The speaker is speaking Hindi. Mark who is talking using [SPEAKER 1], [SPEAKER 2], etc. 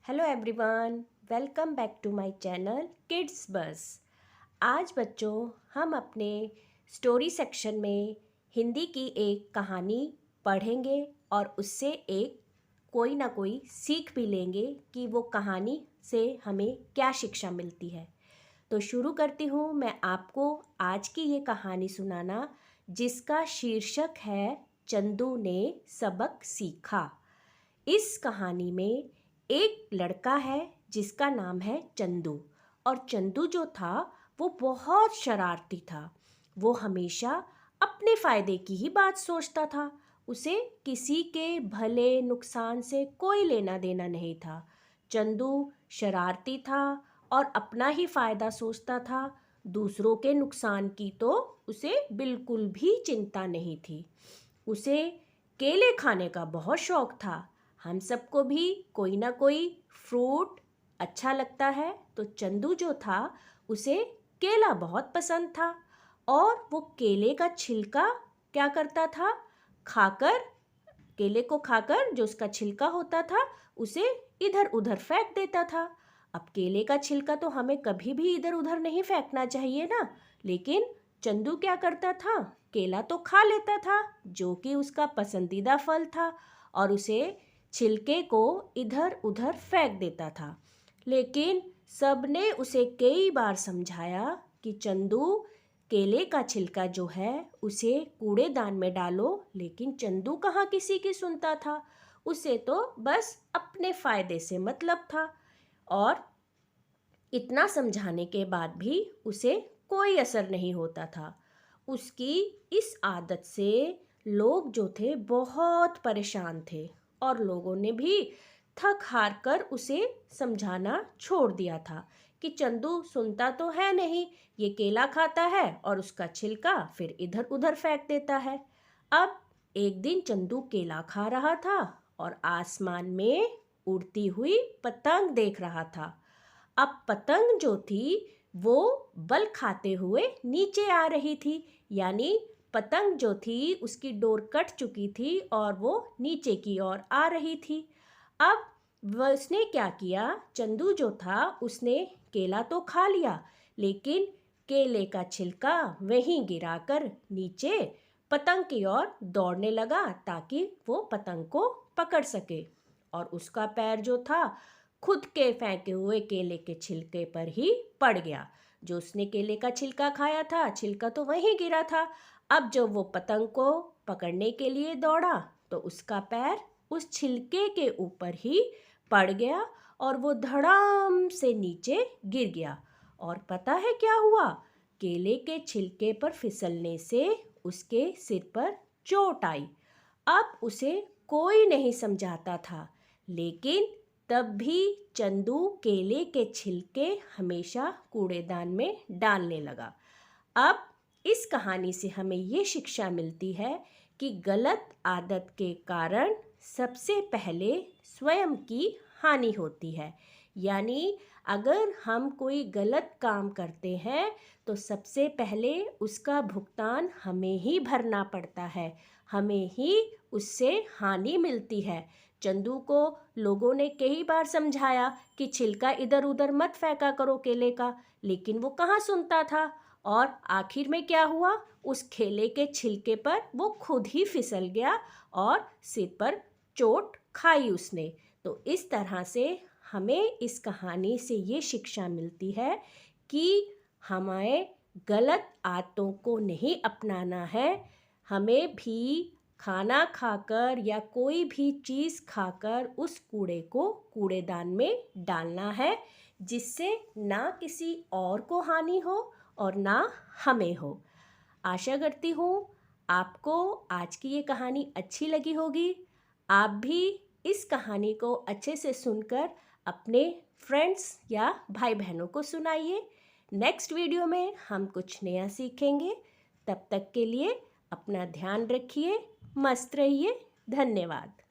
[SPEAKER 1] Hello everyone, welcome back to my channel kids bus. आज बच्चों हम अपने स्टोरी सेक्शन में हिंदी की एक कहानी पढ़ेंगे और उससे एक कोई ना कोई सीख भी लेंगे कि वो कहानी से हमें क्या शिक्षा मिलती है। तो शुरू करती हूँ मैं आपको आज की ये कहानी सुनाना, जिसका शीर्षक है चंदू ने सबक सीखा। इस कहानी में एक लड़का है जिसका नाम है चंदू। और चंदू जो था वो बहुत शरारती था। वो हमेशा अपने फ़ायदे की ही बात सोचता था। उसे किसी के भले नुकसान से कोई लेना देना नहीं था। चंदू शरारती था और अपना ही फ़ायदा सोचता था। दूसरों के नुकसान की तो उसे बिल्कुल भी चिंता नहीं थी। उसे केले खाने का बहुत शौक था। हम सबको भी कोई ना कोई फ्रूट अच्छा लगता है, तो चंदू जो था उसे केला बहुत पसंद था। और वो केले का छिलका क्या करता था, खाकर केले को खाकर जो उसका छिलका होता था उसे इधर उधर फेंक देता था। अब केले का छिलका तो हमें कभी भी इधर उधर नहीं फेंकना चाहिए ना, लेकिन चंदू क्या करता था, केला तो खा लेता था जो कि उसका पसंदीदा फल था, और उसे छिलके को इधर उधर फेंक देता था। लेकिन सबने उसे कई बार समझाया कि चंदू, केले का छिलका जो है उसे कूड़ेदान में डालो, लेकिन चंदू कहाँ किसी की सुनता था। उसे तो बस अपने फ़ायदे से मतलब था। और इतना समझाने के बाद भी उसे कोई असर नहीं होता था। उसकी इस आदत से लोग जो थे बहुत परेशान थे, और लोगों ने भी थक हार कर उसे समझाना छोड़ दिया था कि चंदू सुनता तो है नहीं, ये केला खाता है और उसका छिलका फिर इधर उधर फेंक देता है। अब एक दिन चंदू केला खा रहा था और आसमान में उड़ती हुई पतंग देख रहा था। अब पतंग जो थी वो बल खाते हुए नीचे आ रही थी, यानी पतंग जो थी उसकी डोर कट चुकी थी और वो नीचे की ओर आ रही थी। अब उसने क्या किया, चंदू जो था उसने केला तो खा लिया, लेकिन केले का छिलका वहीं गिराकर नीचे पतंग की ओर दौड़ने लगा ताकि वो पतंग को पकड़ सके। और उसका पैर जो था खुद के फेंके हुए केले के छिलके पर ही पड़ गया। जो उसने केले का छिलका खाया था, छिलका तो वहीं गिरा था। अब जब वो पतंग को पकड़ने के लिए दौड़ा तो उसका पैर उस छिलके के ऊपर ही पड़ गया और वो धड़ाम से नीचे गिर गया। और पता है क्या हुआ, केले के छिलके पर फिसलने से उसके सिर पर चोट आई। अब उसे कोई नहीं समझाता था, लेकिन तब भी चंदू केले के छिलके हमेशा कूड़ेदान में डालने लगा। अब इस कहानी से हमें ये शिक्षा मिलती है कि गलत आदत के कारण सबसे पहले स्वयं की हानि होती है। यानी अगर हम कोई गलत काम करते हैं तो सबसे पहले उसका भुगतान हमें ही भरना पड़ता है, हमें ही उससे हानि मिलती है। चंदू को लोगों ने कई बार समझाया कि छिलका इधर उधर मत फेंका करो केले का, लेकिन वो कहाँ सुनता था। और आखिर में क्या हुआ, उस केले के छिलके पर वो खुद ही फिसल गया और सिर पर चोट खाई उसने। तो इस तरह से हमें इस कहानी से ये शिक्षा मिलती है कि हमें गलत आदतों को नहीं अपनाना है। हमें भी खाना खाकर या कोई भी चीज़ खाकर उस कूड़े को कूड़ेदान में डालना है, जिससे ना किसी और को हानि हो और ना हमें हो। आशा करती हूँ आपको आज की ये कहानी अच्छी लगी होगी। आप भी इस कहानी को अच्छे से सुनकर अपने फ्रेंड्स या भाई बहनों को सुनाइए। नेक्स्ट वीडियो में हम कुछ नया सीखेंगे। तब तक के लिए अपना ध्यान रखिए, मस्त रहिए। धन्यवाद।